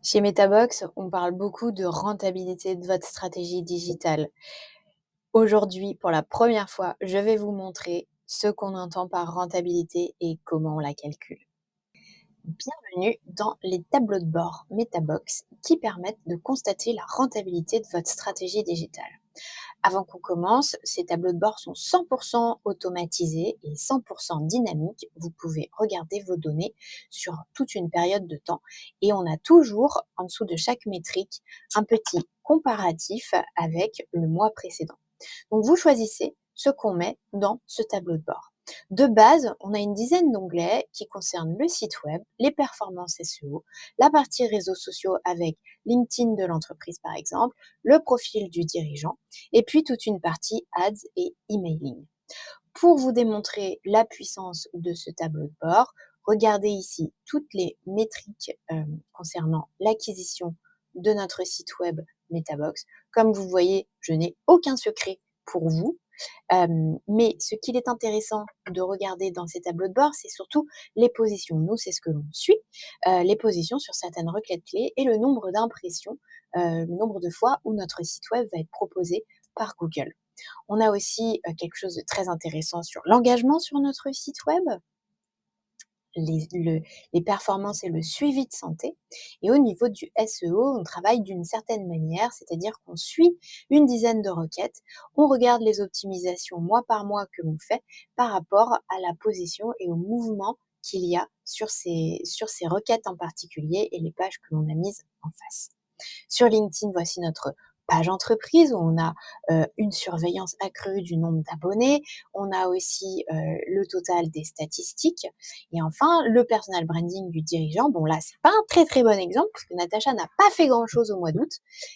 Chez Metabox, on parle beaucoup de rentabilité de votre stratégie digitale. Aujourd'hui, pour la première fois, je vais vous montrer ce qu'on entend par rentabilité et comment on la calcule. Bienvenue dans les tableaux de bord Metabox qui permettent de constater la rentabilité de votre stratégie digitale. Avant qu'on commence, ces tableaux de bord sont 100% automatisés et 100% dynamiques. Vous pouvez regarder vos données sur toute une période de temps et on a toujours en dessous de chaque métrique un petit comparatif avec le mois précédent. Donc vous choisissez ce qu'on met dans ce tableau de bord. De base, on a une dizaine d'onglets qui concernent le site web, les performances SEO, la partie réseaux sociaux avec LinkedIn de l'entreprise par exemple, le profil du dirigeant et puis toute une partie ads et emailing. Pour vous démontrer la puissance de ce tableau de bord, regardez ici toutes les métriques concernant l'acquisition de notre site web Metabox. Comme vous voyez, je n'ai aucun secret pour vous. Mais ce qu'il est intéressant de regarder dans ces tableaux de bord, c'est surtout les positions. Nous, c'est ce que l'on suit, les positions sur certaines requêtes clés et le nombre d'impressions, le nombre de fois où notre site web va être proposé par Google. On a aussi quelque chose de très intéressant sur l'engagement sur notre site web, les performances et le suivi de santé. Et au niveau du SEO, on travaille d'une certaine manière, c'est-à-dire qu'on suit une dizaine de requêtes, on regarde les optimisations mois par mois que l'on fait par rapport à la position et au mouvement qu'il y a sur ces requêtes en particulier et les pages que l'on a mises en face. Sur LinkedIn, voici notre page entreprise où on a une surveillance accrue du nombre d'abonnés. On a aussi le total des statistiques. Et enfin, le personal branding du dirigeant. Bon, là, c'est pas un très très bon exemple parce que Natacha n'a pas fait grand-chose au mois d'août.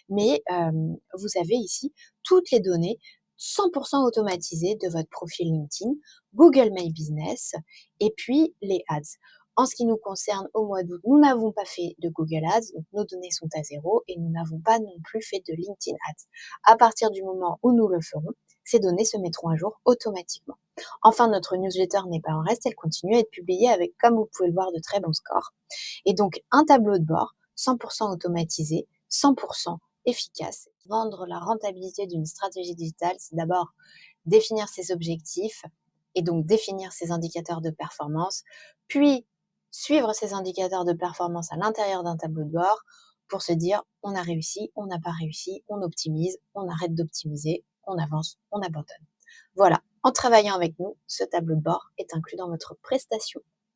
Mais vous avez ici toutes les données 100% automatisées de votre profil LinkedIn, Google My Business et puis les ads. En ce qui nous concerne, au mois d'août, nous n'avons pas fait de Google Ads, donc nos données sont à zéro et nous n'avons pas non plus fait de LinkedIn Ads. À partir du moment où nous le ferons, ces données se mettront à jour automatiquement. Enfin, notre newsletter n'est pas en reste, elle continue à être publiée avec, comme vous pouvez le voir, de très bons scores. Et donc, un tableau de bord 100% automatisé, 100% efficace. Vendre la rentabilité d'une stratégie digitale, c'est d'abord définir ses objectifs et donc définir ses indicateurs de performance, puis suivre ces indicateurs de performance à l'intérieur d'un tableau de bord pour se dire on a réussi, on n'a pas réussi, on optimise, on arrête d'optimiser, on avance, on abandonne. Voilà, en travaillant avec nous, ce tableau de bord est inclus dans votre prestation.